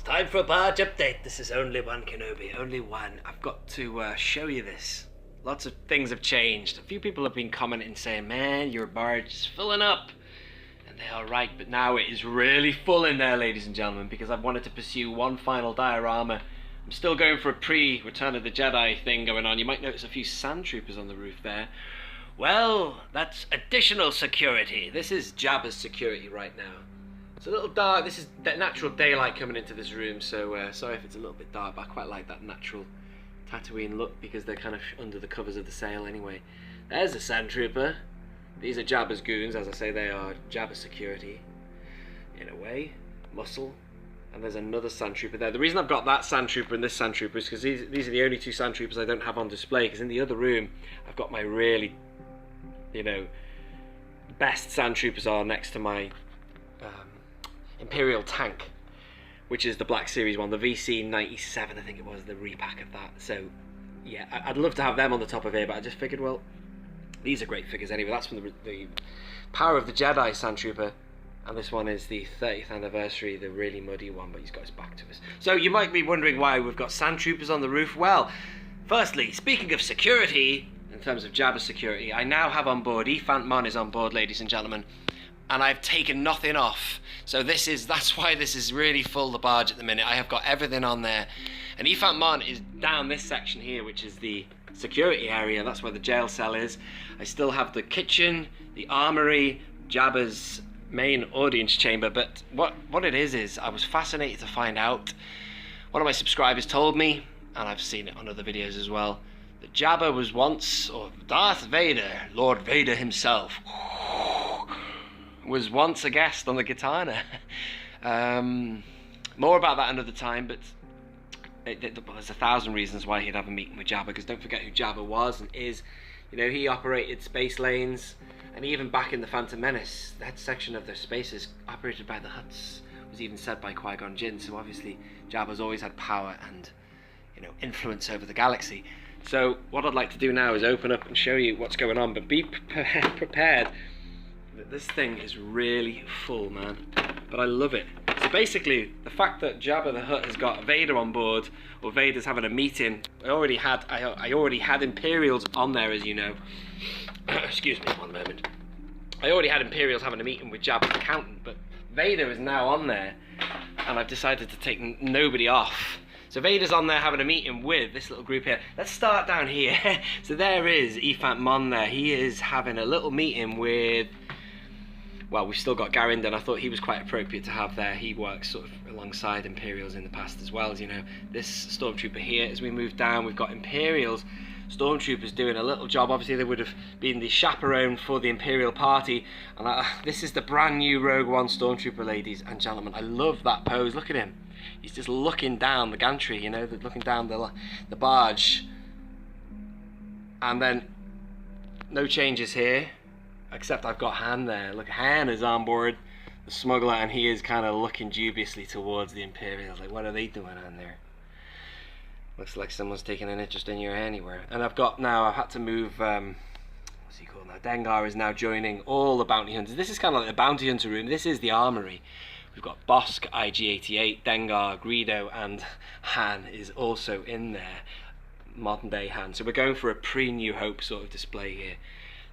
Time for a Barge update. This is only one Kenobi, only one. I've got to show you this. Lots of things have changed. A few people have been commenting saying, man, your barge is filling up. And they are right, but now it is really full in there, ladies and gentlemen, because I've wanted to pursue one final diorama. I'm still going for a pre-Return of the Jedi thing going on. You might notice a few sand troopers on the roof there. Well, that's additional security. This is Jabba's security right now. It's a little dark. This is natural daylight coming into this room, so sorry if it's a little bit dark, but I quite like that natural Tatooine look because they're kind of under the covers of the sail anyway. There's a sand trooper. These are Jabba's goons. As I say, they are Jabba's security in a way. Muscle. And there's another sand trooper there. The reason I've got that sand trooper and this sand trooper is because these are the only two sand troopers I don't have on display, because in the other room I've got my really, best sand troopers are next to my Imperial tank, which is the Black Series one, the VC-97 I think it was, the repack of that. So yeah, I'd love to have them on the top of here, but I just figured, well, these are great figures anyway. That's from the Power of the Jedi sand trooper, and this one is the 30th anniversary, the really muddy one, but he's got his back to us. So you might be wondering why we've got sand troopers on the roof. Well, firstly, speaking of security, in terms of Jabba's security, I now have on board, Khetanna is on board, ladies and gentlemen, and I've taken nothing off. So that's why this is really full, the barge at the minute. I have got everything on there. And Khetanna is down this section here, which is the security area. That's where the jail cell is. I still have the kitchen, the armory, Jabba's main audience chamber. But what it is I was fascinated to find out. One of my subscribers told me, and I've seen it on other videos as well, that Jabba was once, or Darth Vader, Lord Vader himself, was once a guest on the Khetanna. More about that another time, but there's 1,000 reasons why he'd have a meeting with Jabba, because don't forget who Jabba was and is. He operated space lanes, and even back in the Phantom Menace, that section of their spaces operated by the Hutts was even said by Qui-Gon Jinn. So obviously Jabba's always had power and influence over the galaxy. So what I'd like to do now is open up and show you what's going on, but be prepared. This thing is really full, man, but I love it. So basically, the fact that Jabba the Hutt has got Vader on board, or Vader's having a meeting, I already had Imperials on there, as you know. Excuse me, one moment. I already had Imperials having a meeting with Jabba's accountant, but Vader is now on there, and I've decided to take nobody off. So Vader's on there having a meeting with this little group here. Let's start down here. So there is Khetanna there. He is having a little meeting with... Well, we've still got Garrinder. I thought he was quite appropriate to have there. He works sort of alongside Imperials in the past as well, as you know. This Stormtrooper here, as we move down, we've got Imperials, Stormtroopers doing a little job. Obviously, they would have been the chaperone for the Imperial party. And this is the brand new Rogue One Stormtrooper, ladies and gentlemen. I love that pose. Look at him. He's just looking down the gantry, looking down the barge. And then, no changes here. Except I've got Han there. Look, Han is on board, the smuggler, and he is kind of looking dubiously towards the Imperials. Like, what are they doing on there? Looks like someone's taking an interest in your anywhere. And I've had to move, what's he called now? Dengar is now joining all the bounty hunters. This is kind of like the bounty hunter room. This is the armory. We've got Bosk, IG-88, Dengar, Greedo, and Han is also in there. Modern day Han. So we're going for a pre-New Hope sort of display here.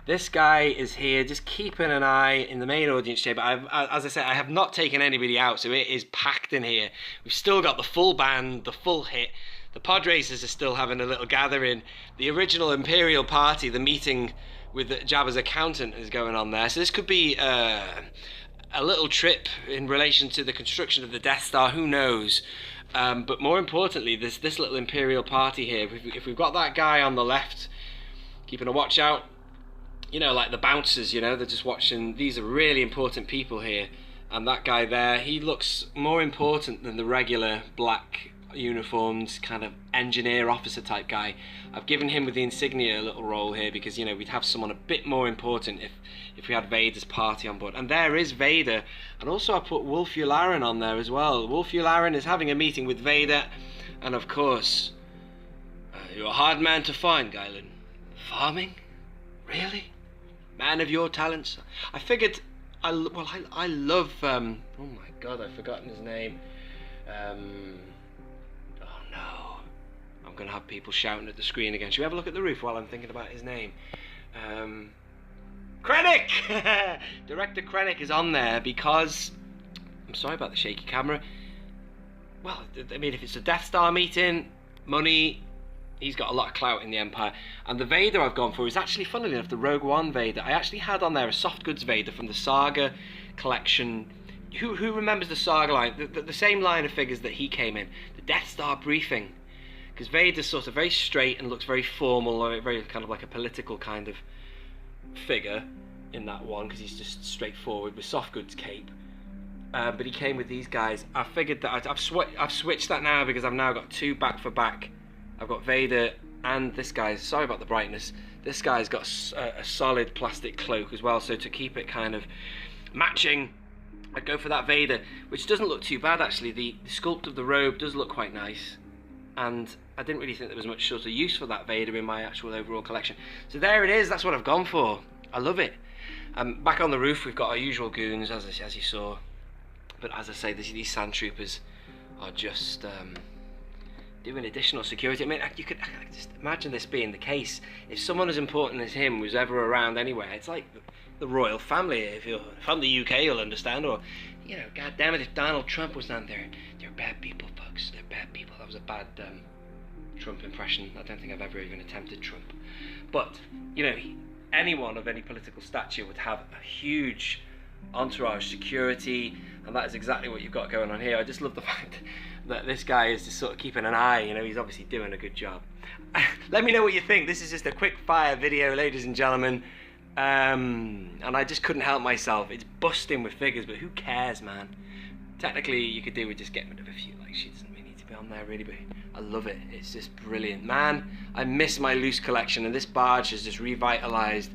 This guy is here, just keeping an eye in the main audience chamber. As I said, I have not taken anybody out, so it is packed in here. We've still got the full band, the full hit. The pod racers are still having a little gathering. The original Imperial party, the meeting with Jabba's accountant, is going on there. So this could be a little trip in relation to the construction of the Death Star. Who knows? But more importantly, this little Imperial party here. If we've got that guy on the left, keeping a watch out. Like the bouncers, they're just watching. These are really important people here. And that guy there, he looks more important than the regular black uniformed kind of engineer officer type guy. I've given him with the insignia a little role here because, we'd have someone a bit more important if we had Vader's party on board. And there is Vader. And also I put Wolf Yularen on there as well. Wolf Yularen is having a meeting with Vader. And of course, you're a hard man to find, Guylan. Farming? Really? Man of your talents. I figured, I love, oh my god, I've forgotten his name. Oh no, I'm gonna have people shouting at the screen again. Should we have a look at the roof while I'm thinking about his name? Krennic! Director Krennic is on there because, I'm sorry about the shaky camera. Well, I mean, if it's a Death Star meeting, money, he's got a lot of clout in the Empire. And the Vader I've gone for is actually, funnily enough, the Rogue One Vader. I actually had on there a soft goods Vader from the Saga collection. Who remembers the Saga line? The same line of figures that he came in. The Death Star briefing. Because Vader's sort of very straight and looks very formal, or very kind of like a political kind of figure in that one, because he's just straightforward with soft goods cape. But he came with these guys. I figured that I've switched that now because I've now got two back for back. I've got Vader and this guy's, sorry about the brightness, this guy's got a solid plastic cloak as well, so to keep it kind of matching, I'd go for that Vader, which doesn't look too bad actually. The sculpt of the robe does look quite nice, and I didn't really think there was much sort of use for that Vader in my actual overall collection. So there it is, that's what I've gone for. I love it. Back on the roof we've got our usual goons, as you saw, but as I say, these sand troopers are just doing additional security. I mean, you could just imagine this being the case. If someone as important as him was ever around anywhere, it's like the royal family. If you're from the UK, you'll understand. Or, you know, God damn it, if Donald Trump was down there, they're bad people, folks. They're bad people. That was a bad Trump impression. I don't think I've ever even attempted Trump. But, you know, anyone of any political stature would have a huge entourage, security, and that is exactly what you've got going on here. I just love the fact that this guy is just sort of keeping an eye. You know, he's obviously doing a good job. Let me know what you think. This is just a quick fire video, ladies and gentlemen, and I just couldn't help myself. It's busting with figures, but who cares, man? Technically you could do with just getting rid of a few. Like, she doesn't really need to be on there really, but I love it. It's just brilliant, man. I miss my loose collection, and this Barge has just revitalized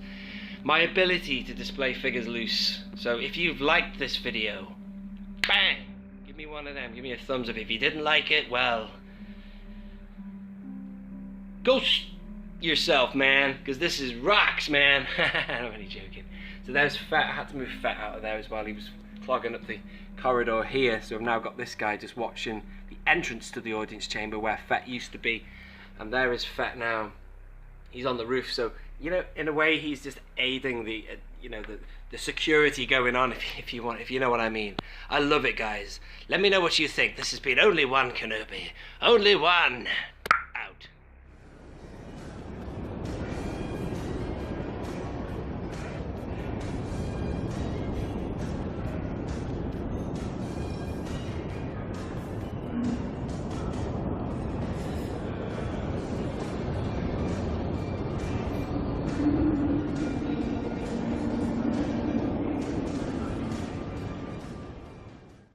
my ability to display figures loose. So if you've liked this video, bang, give me one of them, give me a thumbs up. If you didn't like it, well, go yourself, man, because this is rocks, man. I'm only joking. So there's Fett. I had to move Fett out of there as well. He was clogging up the corridor here, so I've now got this guy just watching the entrance to the audience chamber where Fett used to be, and there is Fett now. He's on the roof, so, you know, in a way he's just aiding the you know, the security going on, if you know what I mean. I love it, guys. Let me know what you think. This has been Only One Kenobi. Only one.